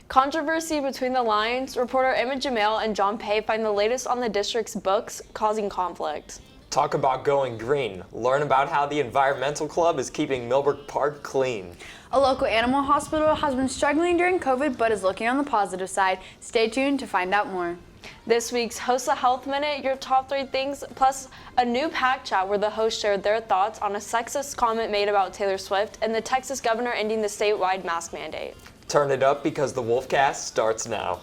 Controversy between the lines, reporter Emma Jamil and John Pay find the latest on the district's books causing conflict. Talk about going green. Learn about how the Environmental Club is keeping Milburn Park clean. A local animal hospital has been struggling during COVID but is looking on the positive side. Stay tuned to find out more. This week's HOSA Health Minute, your top 3 things, plus a new pack chat where the hosts shared their thoughts on a sexist comment made about Taylor Swift and the Texas governor ending the statewide mask mandate. Turn it up because the Wolfcast starts now.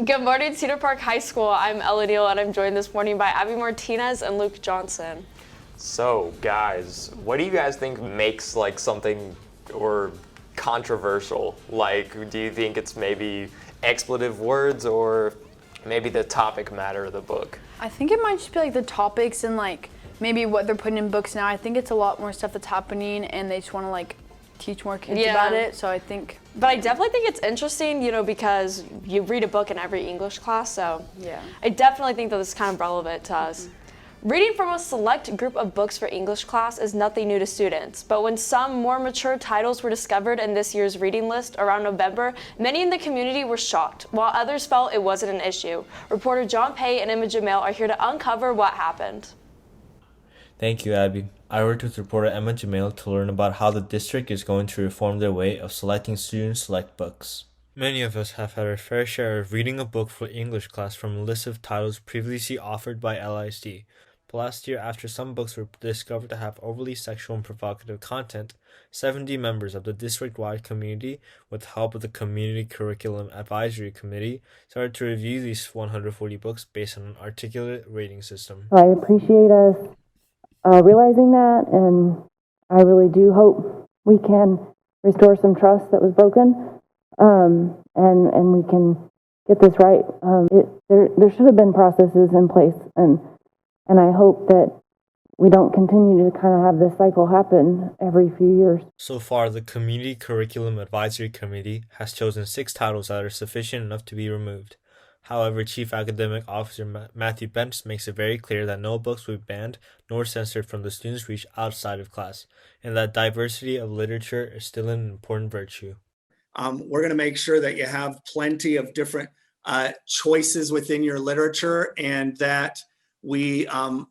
Good morning, Cedar Park High School. I'm Ella Neal, and I'm joined this morning by Abby Martinez and Luke Johnson. So, guys, what do you guys think makes something or controversial? Do you think it's maybe expletive words or maybe the topic matter of the book? I think it might just be the topics and maybe what they're putting in books now. I think it's a lot more stuff that's happening and they just want to teach more kids about it. So I think. But I definitely think it's interesting, because you read a book in every English class. So yeah, I definitely think that this is kind of relevant to us. Reading from a select group of books for English class is nothing new to students, but when some more mature titles were discovered in this year's reading list around November, many in the community were shocked, while others felt it wasn't an issue. Reporter John Pay and Emma Jamil are here to uncover what happened. Thank you, Abby. I worked with reporter Emma Jamil to learn about how the district is going to reform their way of selecting student-select books. Many of us have had our fair share of reading a book for English class from a list of titles previously offered by LISD. But last year, after some books were discovered to have overly sexual and provocative content, 70 members of the district-wide community, with help of the Community Curriculum Advisory Committee, started to review these 140 books based on an articulate rating system. I appreciate us realizing that, and I really do hope we can restore some trust that was broken, and we can get this right. There should have been processes in place, and I hope that we don't continue to kind of have this cycle happen every few years. So far, the Community Curriculum Advisory Committee has chosen 6 titles that are sufficient enough to be removed. However, Chief Academic Officer Matthew Bench makes it very clear that no books will be banned nor censored from the students' reach outside of class, and that diversity of literature is still an important virtue. We're going to make sure that you have plenty of different choices within your literature, and that we are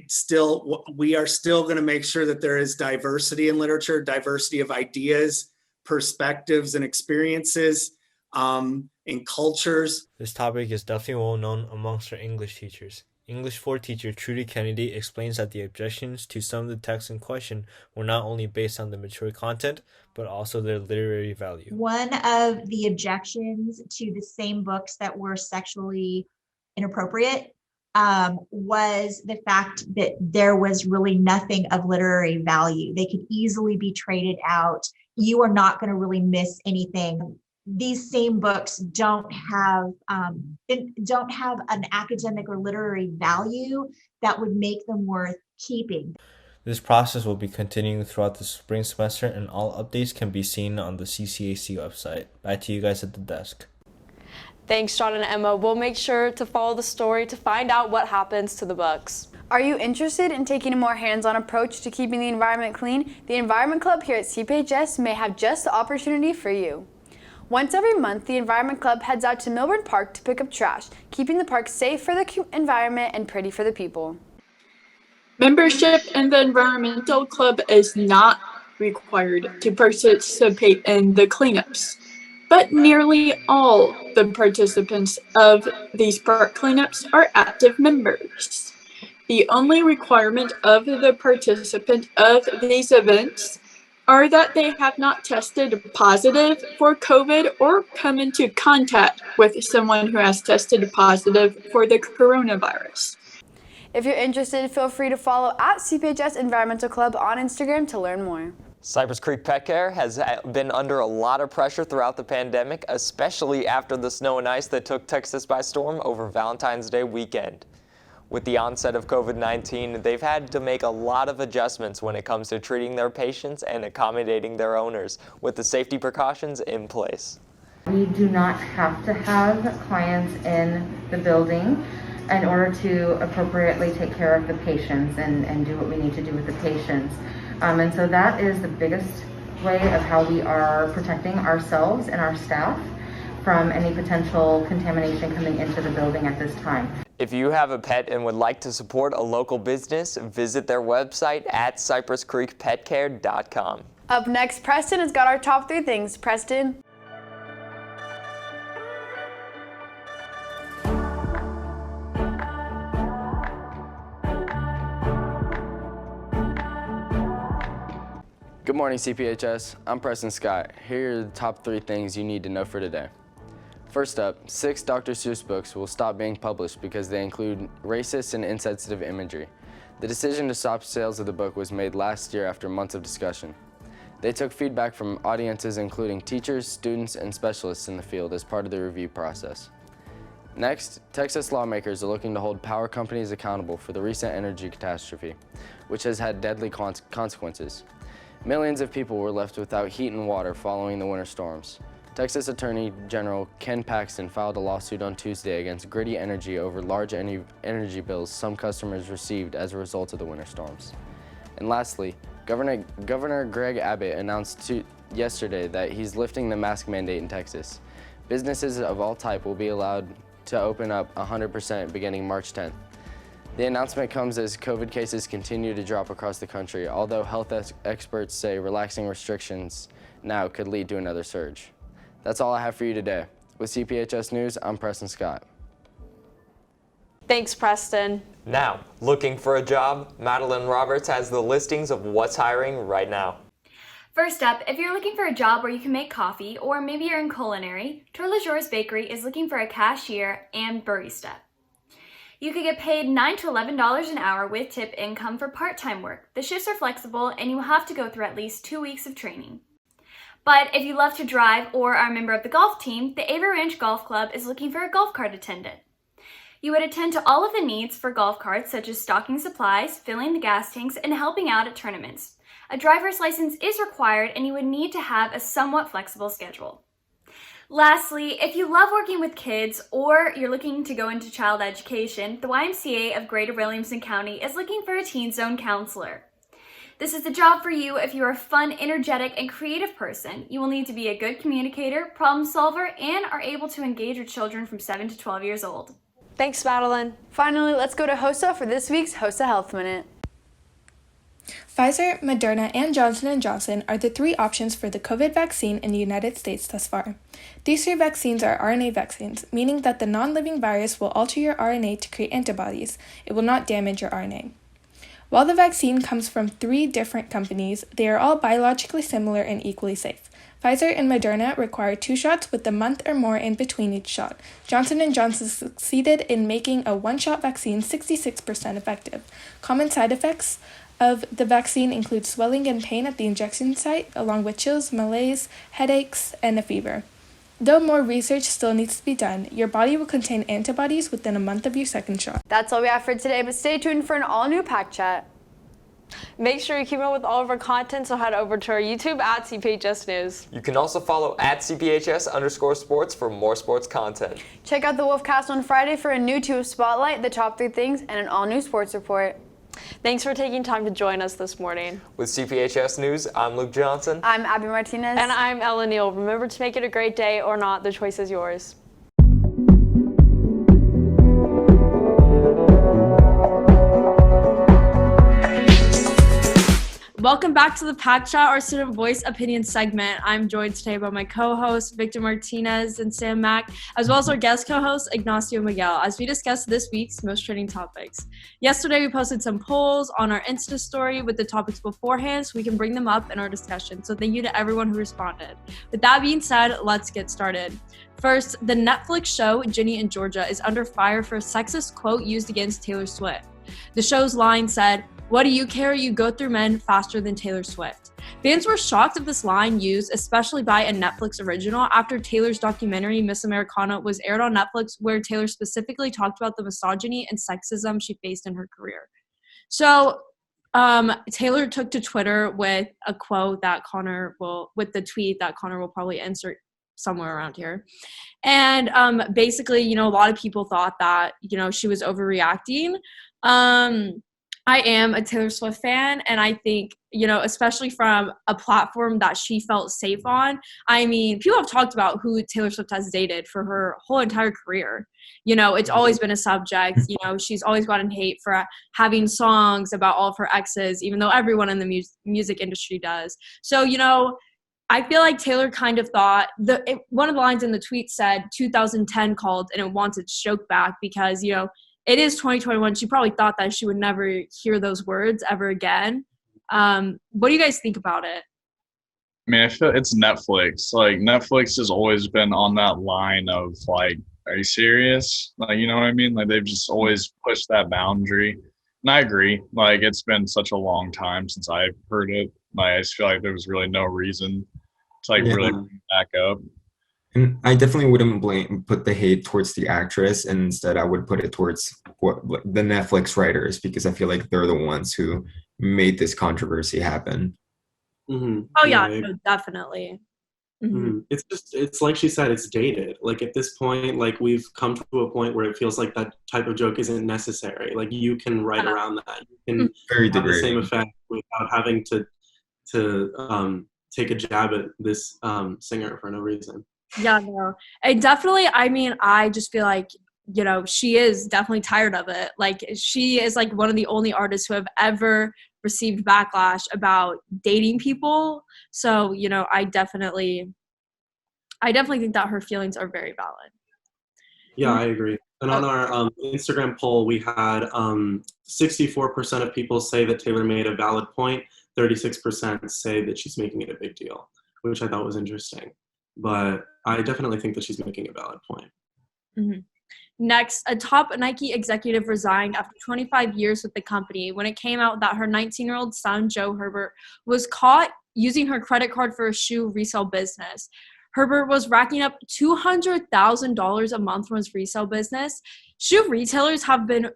still going to make sure that there is diversity in literature, diversity of ideas, perspectives, and experiences. In cultures. This topic is definitely well known amongst our English teachers. English 4 teacher Trudy Kennedy explains that the objections to some of the texts in question were not only based on the mature content, but also their literary value. One of the objections to the same books that were sexually inappropriate was the fact that there was really nothing of literary value. They could easily be traded out. You are not going to really miss anything. These same books don't have an academic or literary value that would make them worth keeping. This process will be continuing throughout the spring semester, and all updates can be seen on the CCAC website. Back to you guys at the desk. Thanks, John and Emma. We'll make sure to follow the story to find out what happens to the books. Are you interested in taking a more hands-on approach to keeping the environment clean? The Environment Club here at CPHS may have just the opportunity for you. Once every month, the Environment Club heads out to Milburn Park to pick up trash, keeping the park safe for the environment and pretty for the people. Membership in the Environmental Club is not required to participate in the cleanups, but nearly all the participants of these park cleanups are active members. The only requirement of the participant of these events are that they have not tested positive for COVID or come into contact with someone who has tested positive for the coronavirus. If you're interested, feel free to follow at CPHS Environmental Club on Instagram to learn more. Cypress Creek Pet Care has been under a lot of pressure throughout the pandemic, especially after the snow and ice that took Texas by storm over Valentine's Day weekend. With the onset of COVID-19, they've had to make a lot of adjustments when it comes to treating their patients and accommodating their owners with the safety precautions in place. We do not have to have clients in the building in order to appropriately take care of the patients and do what we need to do with the patients. And so that is the biggest way of how we are protecting ourselves and our staff from any potential contamination coming into the building at this time. If you have a pet and would like to support a local business, visit their website at cypresscreekpetcare.com. Up next, Preston has got our top 3 things. Preston. Good morning, CPHS. I'm Preston Scott. Here are the top 3 things you need to know for today. First up, 6 Dr. Seuss books will stop being published because they include racist and insensitive imagery. The decision to stop sales of the book was made last year after months of discussion. They took feedback from audiences including teachers, students, and specialists in the field as part of the review process. Next, Texas lawmakers are looking to hold power companies accountable for the recent energy catastrophe, which has had deadly consequences. Millions of people were left without heat and water following the winter storms. Texas Attorney General Ken Paxton filed a lawsuit on Tuesday against Gritty Energy over large energy bills some customers received as a result of the winter storms. And lastly, Governor Greg Abbott announced yesterday that he's lifting the mask mandate in Texas. Businesses of all type will be allowed to open up 100% beginning March 10th. The announcement comes as COVID cases continue to drop across the country, although health experts say relaxing restrictions now could lead to another surge. That's all I have for you today. With CPHS News, I'm Preston Scott. Thanks, Preston. Now, looking for a job? Madeline Roberts has the listings of what's hiring right now. First up, if you're looking for a job where you can make coffee, or maybe you're in culinary, Tour Le Jour's Bakery is looking for a cashier and barista. You could get paid $9 to $11 an hour with tip income for part-time work. The shifts are flexible and you will have to go through at least 2 weeks of training. But if you love to drive or are a member of the golf team, the Avery Ranch Golf Club is looking for a golf cart attendant. You would attend to all of the needs for golf carts, such as stocking supplies, filling the gas tanks, and helping out at tournaments. A driver's license is required and you would need to have a somewhat flexible schedule. Lastly, if you love working with kids or you're looking to go into child education, the YMCA of Greater Williamson County is looking for a teen zone counselor. This is the job for you if you're a fun, energetic, and creative person. You will need to be a good communicator, problem solver, and are able to engage with children from 7 to 12 years old. Thanks, Madeline. Finally, let's go to HOSA for this week's HOSA Health Minute. Pfizer, Moderna, and Johnson & Johnson are the 3 options for the COVID vaccine in the United States thus far. These 3 vaccines are RNA vaccines, meaning that the non-living virus will alter your RNA to create antibodies. It will not damage your RNA. While the vaccine comes from 3 different companies, they are all biologically similar and equally safe. Pfizer and Moderna require 2 shots with a month or more in between each shot. Johnson & Johnson succeeded in making a 1-shot vaccine 66% effective. Common side effects of the vaccine include swelling and pain at the injection site, along with chills, malaise, headaches, and a fever. Though more research still needs to be done, your body will contain antibodies within a month of your 2nd shot. That's all we have for today, but stay tuned for an all-new Pack Chat. Make sure you keep up with all of our content, so head over to our YouTube at CPHS News. You can also follow at CPHS_sports for more sports content. Check out the Wolfcast on Friday for a new 2 Spotlight, the top 3 things, and an all-new sports report. Thanks for taking time to join us this morning. With CPHS News, I'm Luke Johnson. I'm Abby Martinez. And I'm Ella Neal. Remember to make it a great day or not, the choice is yours. Welcome back to the Pack Chat, our student voice opinion segment. I'm joined today by my co-hosts, Victor Martinez and Sam Mack, as well as our guest co-host, Ignacio Miguel, as we discuss this week's most trending topics. Yesterday, we posted some polls on our Insta story with the topics beforehand, so we can bring them up in our discussion. So thank you to everyone who responded. With that being said, let's get started. First, the Netflix show Ginny and Georgia is under fire for a sexist quote used against Taylor Swift. The show's line said, "What do you care? You go through men faster than Taylor Swift." Fans were shocked at this line used, especially by a Netflix original, after Taylor's documentary Miss Americana was aired on Netflix, where Taylor specifically talked about the misogyny and sexism she faced in her career. So Taylor took to Twitter with a quote that with the tweet that Connor will probably insert somewhere around here. And basically, you know, a lot of people thought that, you know, she was overreacting. I am a Taylor Swift fan, and I think, you know, especially from a platform that she felt safe on. I mean, people have talked about who Taylor Swift has dated for her whole entire career. You know, it's always been a subject. You know, she's always gotten hate for having songs about all of her exes, even though everyone in the music industry does. So, you know, I feel like Taylor kind of thought one of the lines in the tweet said 2010 called and it wants its joke back because, you know, it is 2021. She probably thought that she would never hear those words ever again. What do you guys think about it? I mean, I feel it's Netflix. Like, Netflix has always been on that line of, like, are you serious? Like, you know what I mean? Like, they've just always pushed that boundary. And I agree. Like, it's been such a long time since I've heard it. Like, I just feel like there was really no reason to, like, really bring it back up. And I definitely wouldn't put the hate towards the actress, and instead I would put it towards the Netflix writers, because I feel like they're the ones who made this controversy happen. Oh yeah, no, definitely. It's like she said, it's dated. Like, at this point, like, we've come to a point where it feels like that type of joke isn't necessary. Like, you can write around that. You can have the same effect without having to take a jab at this singer for no reason. Yeah, no. And definitely, I mean, I just feel like, you know, she is definitely tired of it. Like, she is like one of the only artists who have ever received backlash about dating people. So, you know, I definitely think that her feelings are very valid. Yeah, I agree. And on our Instagram poll, we had 64% of people say that Taylor made a valid point. 36% say that she's making it a big deal, which I thought was interesting. But I definitely think that she's making a valid point. Next, a top Nike executive resigned after 25 years with the company when it came out that her 19-year-old son, Joe Herbert, was caught using her credit card for a shoe resale business. Herbert was racking up $200,000 a month from his resale business. Shoe resellers have been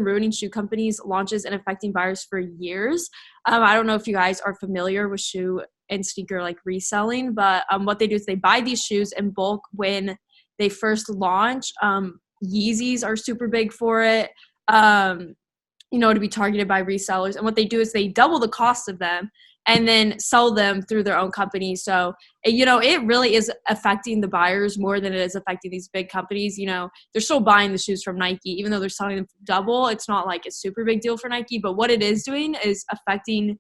ruining shoe companies' launches and affecting buyers for years. I don't know if you guys are familiar with shoe and sneaker like reselling, but what they do is they buy these shoes in bulk when they first launch. Yeezys are super big for it, you know, to be targeted by resellers. And what they do is they double the cost of them and then sell them through their own company. So, you know, it really is affecting the buyers more than it is affecting these big companies. You know, they're still buying the shoes from Nike, even though they're selling them for double. It's not like a super big deal for Nike, but what it is doing is affecting,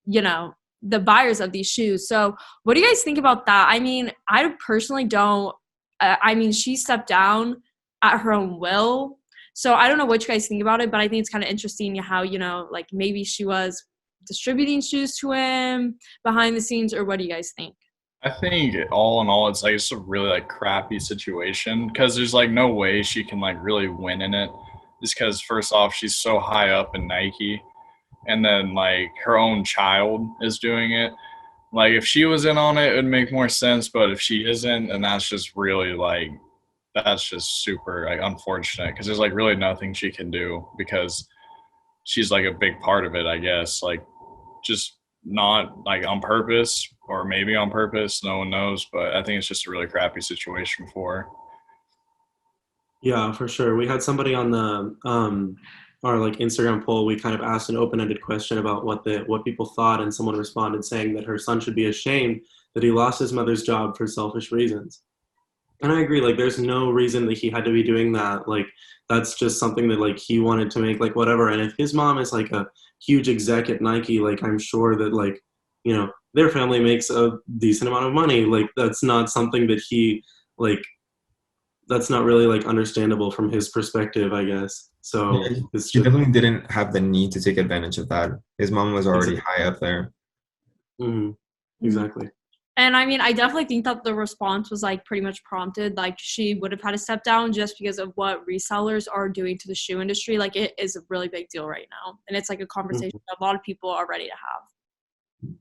you know, the buyers of these shoes. So what do you guys think about that? I mean, I personally don't, I mean, she stepped down at her own will. So I don't know what you guys think about it, but I think it's kind of interesting how, you know, like maybe she was distributing shoes to him behind the scenes, or what do you guys think? I think all in all, it's a really like crappy situation, because there's like no way she can like really win in it, just because first off, she's so high up in Nike. And then, like, her own child is doing it. Like, if she was in on it, it would make more sense. But if she isn't, then that's just really, like, that's just super, like, unfortunate. Because there's, like, really nothing she can do because she's, like, a big part of it, I guess. Like, just not, like, on purpose or maybe on purpose. No one knows. But I think it's just a really crappy situation for her. Yeah, for sure. We had somebody on the our like Instagram poll. We kind of asked an open-ended question about what people thought, and someone responded saying that her son should be ashamed that he lost his mother's job for selfish reasons. And I agree. Like, there's no reason that he had to be doing that. Like, that's just something that like he wanted to make, like, whatever. And if his mom is like a huge exec at Nike, like, I'm sure that, like, you know, their family makes a decent amount of money. Like, that's not something that he, like, that's not really like understandable from his perspective, I guess. So yeah, he definitely didn't have the need to take advantage of that. His mom was already high up there. Exactly. And I mean, I definitely think that the response was like pretty much prompted. Like, she would have had to step down just because of what resellers are doing to the shoe industry. Like, it is a really big deal right now. And it's like a conversation that a lot of people are ready to have.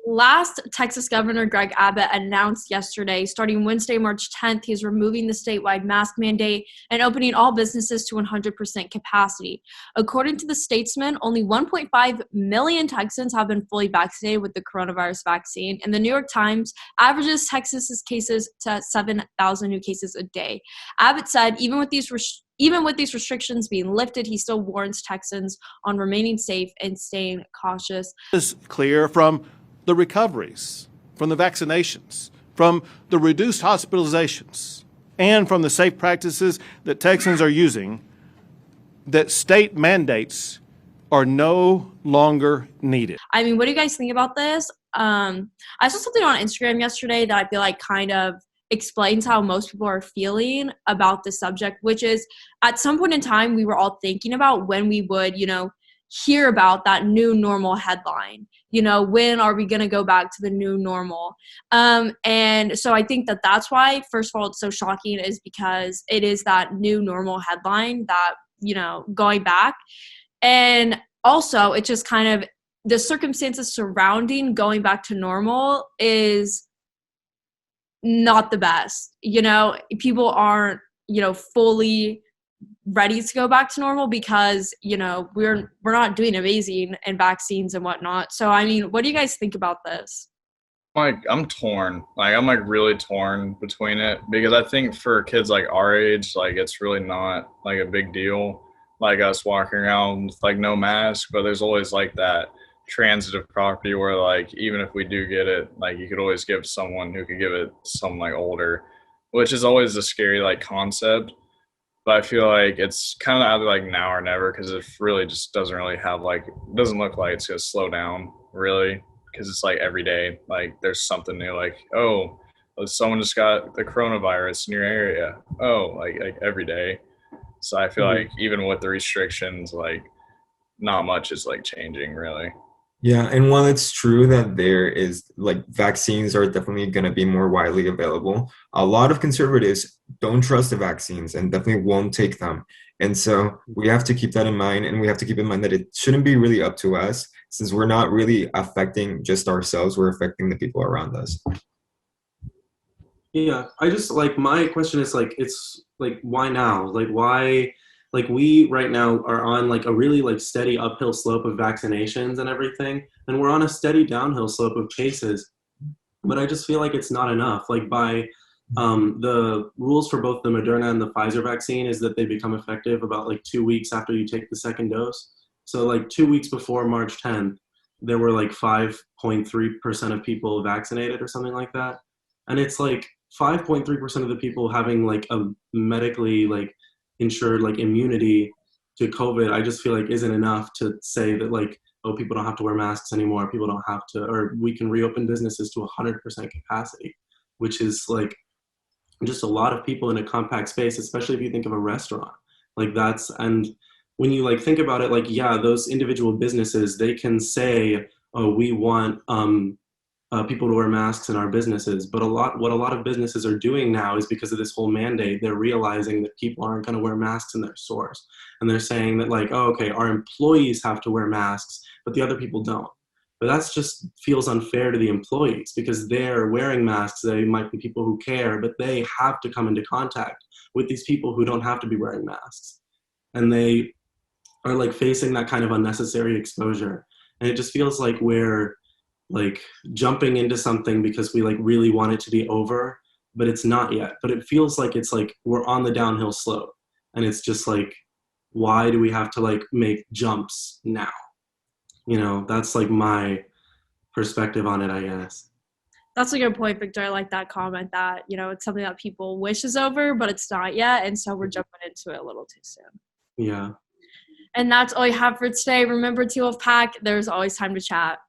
Last, Texas Governor Greg Abbott announced yesterday, starting Wednesday, March 10th, he's removing the statewide mask mandate and opening all businesses to 100% capacity. According to the Statesman, only 1.5 million Texans have been fully vaccinated with the coronavirus vaccine, and the New York Times averages Texas's cases to 7,000 new cases a day. Abbott said even with these restrictions being lifted, he still warns Texans on remaining safe and staying cautious. It's clear from the recoveries, from the vaccinations, from the reduced hospitalizations, and from the safe practices that Texans are using, that state mandates are no longer needed. I mean, what do you guys think about this? I saw something on Instagram yesterday that I feel like kind of explains how most people are feeling about this subject, which is at some point in time, we were all thinking about when we would, hear about that new normal headline. When are we going to go back to the new normal? And so I think that that's why, first of all, it's so shocking is because it is that new normal headline that, going back. And also it's just kind of the circumstances surrounding going back to normal is not the best. People aren't, fully ready to go back to normal because, we're not doing amazing in vaccines and whatnot. So, I mean, what do you guys think about this? I'm torn. I'm really torn between it because I think for kids like our age, it's really not a big deal. Us walking around with no mask, but there's always that transitive property where even if we do get it, you could always give someone who could give it to someone older, which is always a scary concept. But I feel it's kind of either now or never because it really just doesn't really have doesn't look like it's gonna slow down really because it's every day there's something new oh, someone just got the coronavirus in your area, every day. So I feel even with the restrictions not much is changing really. Yeah, and while it's true that there is vaccines are definitely going to be more widely available, a lot of conservatives don't trust the vaccines and definitely won't take them. And so we have to keep that in mind, and we have to keep in mind that it shouldn't be really up to us since we're not really affecting just ourselves, we're affecting the people around us. Yeah, I just my question is it's why now? Why we right now are on a really steady uphill slope of vaccinations and everything, and we're on a steady downhill slope of cases. But I just feel it's not enough. By the rules for both the Moderna and the Pfizer vaccine is that they become effective about 2 weeks after you take the second dose. So 2 weeks before March 10th, there were 5.3% of people vaccinated or something like that. And it's 5.3% of the people having a medically insured immunity to COVID, I just feel isn't enough to say that people don't have to wear masks anymore, people don't have to, or we can reopen businesses to 100% capacity, which is just a lot of people in a compact space, especially if you think of a restaurant. And when you think about it, yeah, those individual businesses, they can say, oh, we want people to wear masks in our businesses. But what a lot of businesses are doing now is because of this whole mandate, they're realizing that people aren't going to wear masks in their stores. And they're saying that oh, okay, our employees have to wear masks, but the other people don't. But that's just feels unfair to the employees because they're wearing masks. They might be people who care, but they have to come into contact with these people who don't have to be wearing masks. And they are facing that kind of unnecessary exposure. And it just feels we're jumping into something because we really want it to be over, but it's not yet. But it feels it's we're on the downhill slope, and it's just why do we have to make jumps now? That's my perspective on it, I guess. That's a good point, Victor. I like that comment that, it's something that people wish is over, but it's not yet. And so we're jumping into it a little too soon. Yeah. And that's all we have for today. Remember to Wolfpack, there's always time to chat.